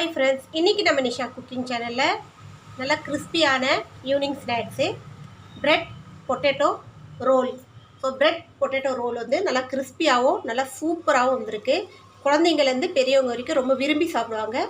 Hi friends, இன்றைக்கி நம்ம Nisha cooking சேனலில் நல்லா கிறிஸ்பியான evening snacks bread potato roll. So bread potato roll வந்து நல்லா கிறிஸ்பியாகவும் நல்லா சூப்பராகவும் வந்திருக்கு. குழந்தைங்கள்லேருந்து பெரியவங்க வரைக்கும் ரொம்ப விரும்பி சாப்பிடுவாங்க.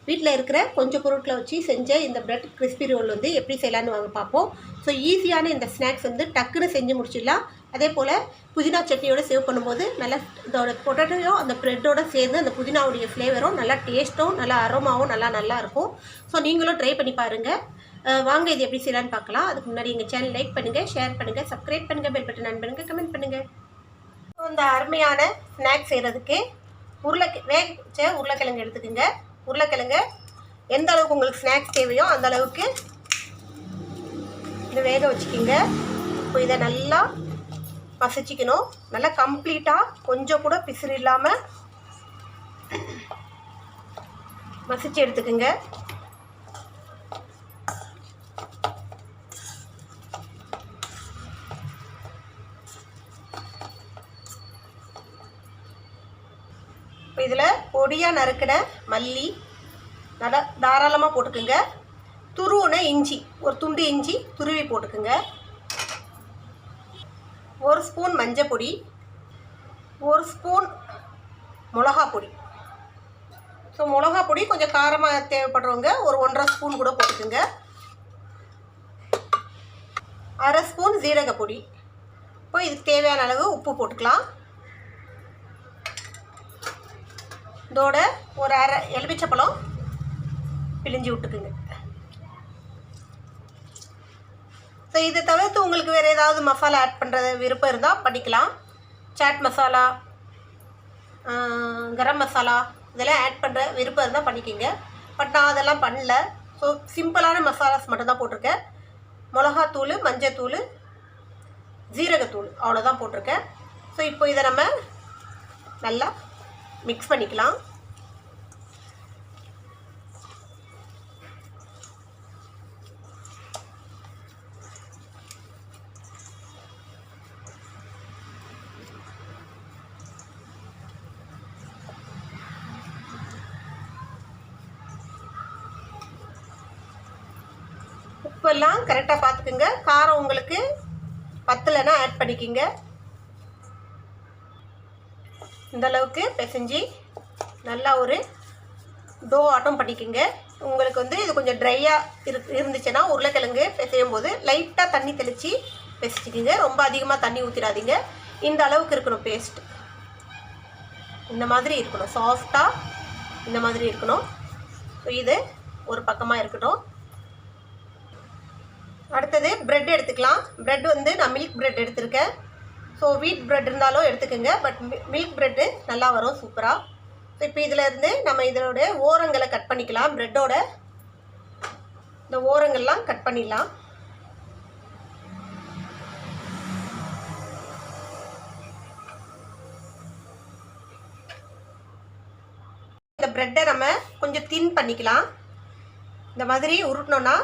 வீட்டில் இருக்கிற கொஞ்சம் பொருட்களை வச்சு செஞ்ச இந்த பிரெட் கிறிஸ்பி ரோல் வந்து எப்படி செய்யலான்னு வாங்க பார்ப்போம். ஸோ ஈஸியான இந்த ஸ்நாக்ஸ் வந்து டக்குன்னு செஞ்சு முடிச்சிடலாம். அதே போல் புதினா சட்னியோடு சேவ் பண்ணும்போது நல்லா இதோட பொட்டேட்டோயும் அந்த ப்ரெட்டோட சேர்ந்து அந்த புதினாவுடைய ஃப்ளேவரும் நல்லா டேஸ்ட்டும் நல்லா அரோமாவும் நல்லா இருக்கும். ஸோ நீங்களும் ட்ரை பண்ணி பாருங்கள். வாங்க இது எப்படி செய்யலான்னு பார்க்கலாம். அதுக்கு முன்னாடி எங்கள் சேனல் லைக் பண்ணுங்கள், ஷேர் பண்ணுங்கள், சப்ஸ்கிரைப் பண்ணுங்கள், பெல் பட்டன் ஆன் பண்ணுங்கள், கமெண்ட் பண்ணுங்கள். ஸோ இந்த அருமையான ஸ்நாக்ஸ் செய்கிறதுக்கு வேக வச்ச உருளைக்கிழங்கு எடுத்துக்கோங்க. உருளைக்கிழங்கு எந்த அளவுக்கு உங்களுக்கு ஸ்நாக்ஸ் தேவையோ அந்த அளவுக்கு இதை வேக வச்சுக்கிங்க. இப்போ இதை நல்லா மசிச்சிக்கணும். நல்லா கம்ப்ளீட்டாக கொஞ்சம் கூட பிசுறு இல்லாமல் மசிச்சு எடுத்துக்குங்க. இப்போ இதில் பொடியாக நறுக்கின மல்லி நல்லா தாராளமாக போட்டுக்குங்க. துருவுன இஞ்சி, ஒரு துண்டு இஞ்சி துருவி போட்டுக்குங்க. 1 ஸ்பூன் மஞ்சள் பொடி, 1 ஸ்பூன் மிளகா பொடி. ஸோ மிளகா பொடி கொஞ்சம் காரமாக தேவைப்படுறவங்க ஒரு 1.5 ஸ்பூன் கூட போட்டுக்குங்க. 1/2 ஸ்பூன் ஜீரக பொடி. இப்போ இதுக்கு தேவையான அளவு உப்பு போட்டுக்கலாம். இதோட ஒரு அரை எலுமிச்சப்பழம் பிழிஞ்சு விட்டுக்குங்க. ஸோ இதை தவிர்த்து உங்களுக்கு வேறு ஏதாவது மசாலா ஆட் பண்ணுறது விருப்பம் இருந்தால் பண்ணிக்கலாம். சாட் மசாலா, கரம் மசாலா இதெல்லாம் ஆட் பண்ணுற விருப்பம் இருந்தால் பண்ணிக்கோங்க. பட் நான் அதெல்லாம் பண்ணல. ஸோ சிம்பிளான மசாலாஸ் மட்டும்தான் போட்டிருக்கேன். மிளகாத்தூள், மஞ்சத்தூள், ஜீரகத்தூள் அவ்வளோதான் போட்டிருக்கேன். ஸோ இப்போ இதை நம்ம நல்லா மிக்ஸ் பண்ணிக்கலாம். உப்பெல்லாம் கரெக்டாக பார்த்துக்குங்க. காரம் உங்களுக்கு பத்தலைன்னா ஆட் பண்ணிக்கிங்க. இந்த அளவுக்கு பிசைஞ்சு நல்லா ஒரு டோ ஆட்டம் பண்ணிக்கோங்க. உங்களுக்கு வந்து இது கொஞ்சம் ட்ரையாக இருந்துச்சுன்னா உருளைக்கிழங்கு பிசையும் போது லைட்டாக தண்ணி தெளித்து பிசைச்சிக்கிங்க. ரொம்ப அதிகமாக தண்ணி ஊற்றிடாதீங்க. இந்த அளவுக்கு இருக்கணும் பேஸ்ட். இந்த மாதிரி இருக்கணும், சாஃப்டாக இந்த மாதிரி இருக்கணும். ஸோ இது ஒரு பக்கமாக இருக்கட்டும். அடுத்தது ப்ரெட் எடுத்துக்கலாம். ப்ரெட் வந்து நான் மில்க் ப்ரெட் எடுத்திருக்கேன். ஸோ வீட் ப்ரெட் இருந்தாலும் எடுத்துக்கோங்க. பட் மில்க் ப்ரெட்டு நல்லா வரும் சூப்பராக. ஸோ இப்போ இதில் இருந்து நம்ம இதோட ஓரங்களை கட் பண்ணிக்கலாம். ப்ரெட்டோட இந்த ஓரங்கள்லாம் கட் பண்ணிடலாம். இந்த ப்ரெட்டை நம்ம கொஞ்சம் தின் பண்ணிக்கலாம். இந்த மாதிரி உருட்டினோன்னா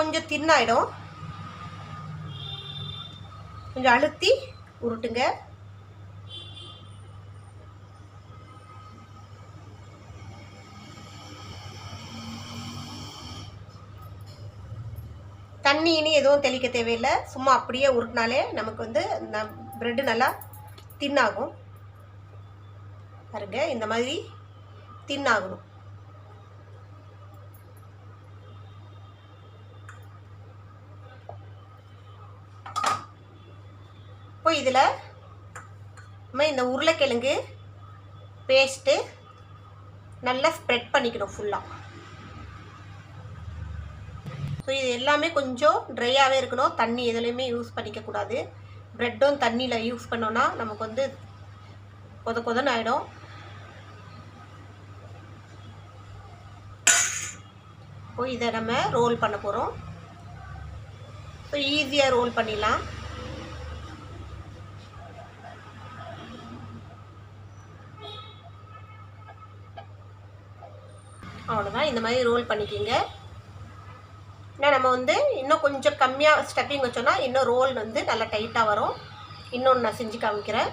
கொஞ்சம் தின்னாயிடும். கொஞ்சம் அழுத்தி உருட்டுங்க. தண்ணின்னு எதுவும் தெளிக்க தேவையில்லை. சும்மா அப்படியே உருட்டினாலே நமக்கு வந்து ப்ரெட்டு நல்லா தின்னாகும். பாருங்க, இந்த மாதிரி தின்னாகணும். இப்போ இதில் நம்ம இந்த உருளைக்கிழங்கு பேஸ்ட்டு நல்லா ஸ்ப்ரெட் பண்ணிக்கணும் ஃபுல்லாக. ஸோ இது எல்லாமே கொஞ்சம் ட்ரையாகவே இருக்கணும். தண்ணி எதுலேயுமே யூஸ் பண்ணிக்கக்கூடாது. ப்ரெட்டும் தண்ணியில் யூஸ் பண்ணோன்னா நமக்கு வந்து கொதன்னு ஆகிடும். இப்போ இதை நம்ம ரோல் பண்ண போகிறோம். ஸோ ஈஸியாக ரோல் பண்ணிடலாம். அவ்வளோதான். இந்த மாதிரி ரோல் பண்ணிக்கிங்க. ஏன்னா நம்ம வந்து இன்னும் கொஞ்சம் கம்மியாக ஸ்டஃபிங் வச்சோன்னா இன்னும் ரோல் வந்து நல்லா டைட்டாக வரும். இன்னொன்று நான் செஞ்சு காமிக்கிறேன்.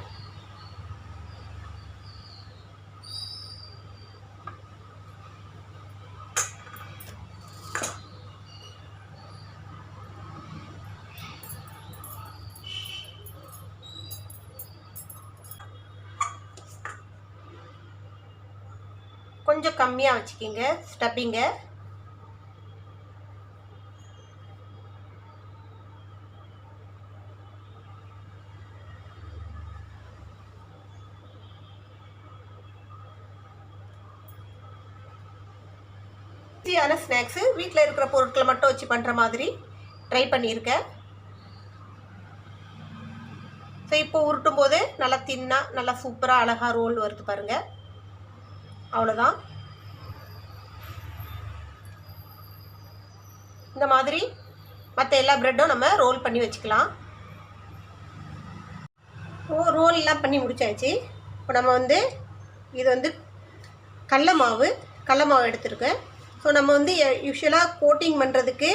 கொஞ்சம் கம்மியாக வச்சுக்கிங்க ஸ்டப்பிங்க. ஈஸியான ஸ்நாக்ஸு, வீட்டில் இருக்கிற பொருட்களை மட்டும் வச்சு பண்ணுற மாதிரி ட்ரை பண்ணியிருக்கேன். ஸோ இப்போ உருட்டும் போது நல்லா தின்னாக நல்லா சூப்பராக அழகாக ரோல் வருது பாருங்கள். அவ்வளோதான். இந்த மாதிரி மற்ற எல்லா ப்ரெட்டும் நம்ம ரோல் பண்ணி வச்சுக்கலாம். ரோல் எல்லாம் பண்ணி முடிச்சாச்சு. இப்போ நம்ம வந்து இது வந்து கடல மாவு எடுத்துருக்கேன். ஸோ நம்ம வந்து யூஸ்வலாக கோட்டிங் பண்ணுறதுக்கு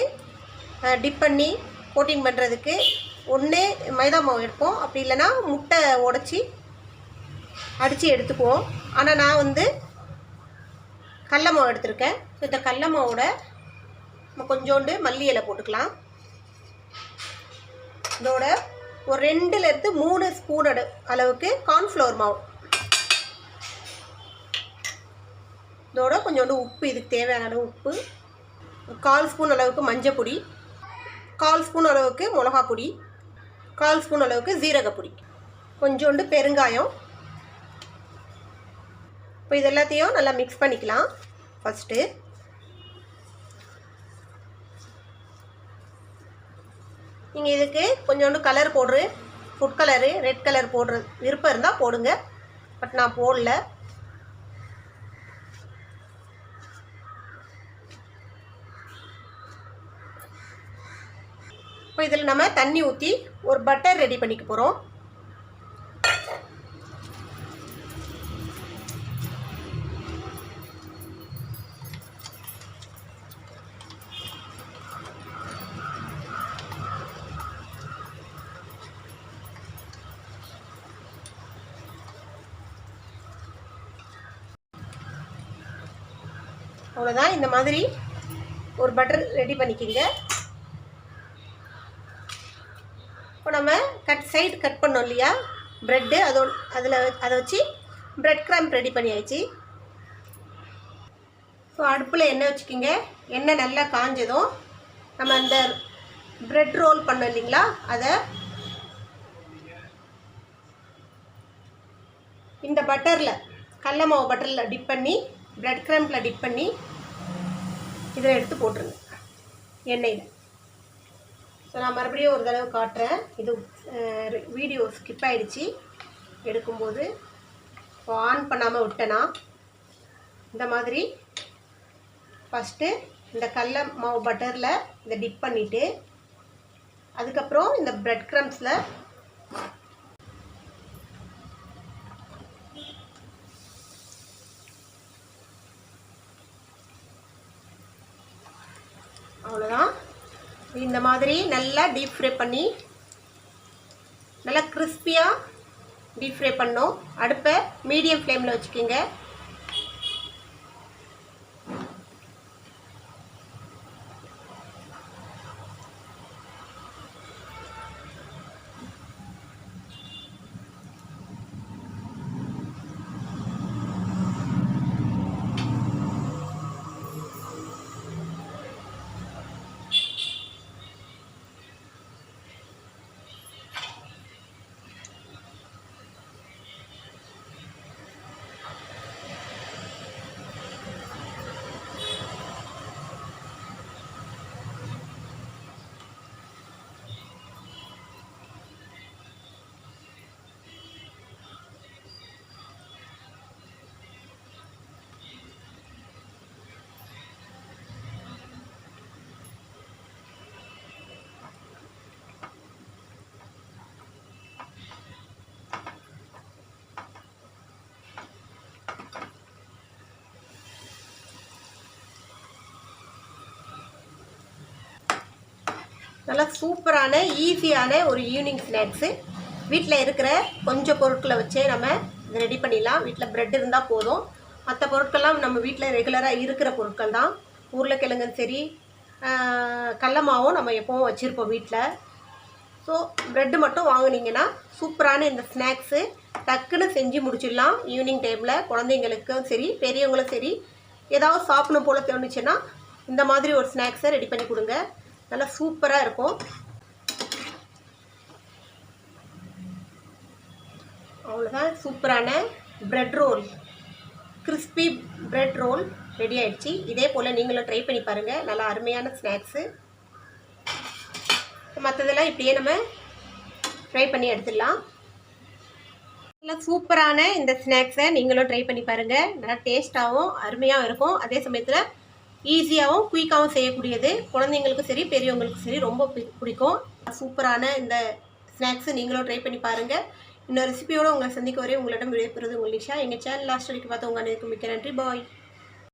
டிப் பண்ணி கோட்டிங் பண்ணுறதுக்கு ஒன்றே மைதா மாவு எடுப்போம், அப்படி இல்லைன்னா முட்டை உடச்சி அடித்து எடுத்துக்குவோம். ஆனால் நான் வந்து கடல மாவு எடுத்திருக்கேன். ஸோ இந்த கடல மாவோட நம்ம கொஞ்சோண்டு மல்லி இலை போட்டுக்கலாம். இதோட ஒரு 2லேருந்து 3 ஸ்பூன் அளவுக்கு கார்ன்ஃப்ளவர் மாவு, இதோட கொஞ்சோண்டு உப்பு, இதுக்கு தேவையான அளவு உப்பு, 1/4 ஸ்பூன் அளவுக்கு மஞ்சள் பொடி, 1/4 ஸ்பூன் அளவுக்கு மிளகா பொடி, 1/4 ஸ்பூன் அளவுக்கு ஜீரகப்பொடி, கொஞ்சோண்டு பெருங்காயம். இப்போ இது எல்லாத்தையும் நல்லா மிக்ஸ் பண்ணிக்கலாம். ஃபஸ்ட்டு நீங்கள் இதுக்கு கொஞ்சோண்டு colour food colour, red colour போடுற விருப்பம் இருந்தால் போடுங்க. பட் நான் போடல. இப்போ இதில் நம்ம தண்ணி ஊற்றி ஒரு பட்டர் ரெடி பண்ணிக்க போகிறோம். அவ்வளோதான். இந்த மாதிரி ஒரு பட்டர் ரெடி பண்ணிக்கிங்க. இப்போ நம்ம சைடு கட் பண்ணோம் இல்லையா ப்ரெட்டு, அதை வச்சு ப்ரெட் கிராம்ப் ரெடி பண்ணியாச்சு. ஸோ அடுப்பில் எண்ணெய் வச்சுக்கிங்க. எண்ணெய் நல்லா காஞ்சதும் நம்ம அந்த ப்ரெட் ரோல் பண்ணோம் இல்லைங்களா, அதை இந்த பட்டரில், கடல மாவு பட்டரில் டிப் பண்ணி, ப்ரெட் கிராம்பில் டிப் பண்ணி இதில் எடுத்து போட்டுருங்க எண்ணெயில். ஸோ நான் மறுபடியும் ஒரு தடவை காட்டுறேன். இது வீடியோ ஸ்கிப் ஆகிடுச்சு எடுக்கும்போது. இப்போ ஆன் பண்ணாமல் விட்டேன்னா இந்த மாதிரி ஃபஸ்ட்டு இந்த கடல மாவு பட்டரில் இதை டிப் பண்ணிவிட்டு, அதுக்கப்புறம் இந்த ப்ரெட் கிரம்ஸில் அவ்வளோதான். இந்த மாதிரி நல்லா டீப் ஃப்ரை பண்ணி நல்லா கிறிஸ்பியாக டீப் ஃப்ரை பண்ணோம். அடுப்பை மீடியம் ஃப்ளேமில் வச்சுக்கோங்க. நல்லா சூப்பரான ஈஸியான ஒரு ஈவினிங் ஸ்நாக்ஸு. வீட்டில் இருக்கிற கொஞ்சம் பொருட்களை வச்சே நம்ம இதை ரெடி பண்ணிடலாம். வீட்டில் ப்ரெட் இருந்தால் போதும். மற்ற பொருட்கள்லாம் நம்ம வீட்டில் ரெகுலராக இருக்கிற பொருட்கள் தான். உருளைக்கிழங்கும் சரி, கடல மாவும் நம்ம எப்போவும் வச்சுருப்போம் வீட்டில். ஸோ ப்ரெட்டு மட்டும் வாங்கினீங்கன்னா சூப்பரான இந்த ஸ்நாக்ஸு டக்குன்னு செஞ்சு முடிச்சிடலாம். ஈவினிங் டைமில் குழந்தைங்களுக்கும் சரி பெரியவங்களும் சரி ஏதாவது சாப்பிடணும் போல் தோணுச்சுன்னா இந்த மாதிரி ஒரு ஸ்நாக்ஸை ரெடி பண்ணி கொடுங்க. நல்லா சூப்பராக இருக்கும். அவ்வளோதான், சூப்பரான bread roll, crispy bread roll ready ஆகிடுச்சு. இதே போல் நீங்களும் ட்ரை பண்ணி பாருங்கள். நல்லா அருமையான ஸ்நாக்ஸு. மற்றதெல்லாம் இப்படியே நம்ம ட்ரை பண்ணி எடுத்துடலாம். நல்லா சூப்பரான இந்த ஸ்நாக்ஸை நீங்களும் ட்ரை பண்ணி பாருங்கள். நல்லா டேஸ்ட்டாகவும் அருமையாகவும் இருக்கும். அதே சமயத்தில் ஈஸியாகவும் குயிக்காகவும் செய்யக்கூடியது. குழந்தைங்களுக்கும் சரி பெரியவங்களுக்கும் சரி ரொம்ப பிடிக்கும். சூப்பரான இந்த ஸ்நாக்ஸை நீங்களும் ட்ரை பண்ணி பாருங்கள். இன்னொரு ரெசிபியோடு உங்களை சந்திக்க வரை உங்களிடம் விடைபெறுவது உங்கள் நிஷா. எங்கள் சேனல் லாஸ்ட் வரைக்கும் பார்த்து உங்கள் அனைவருக்கும் மிக்க நன்றி. பாய்.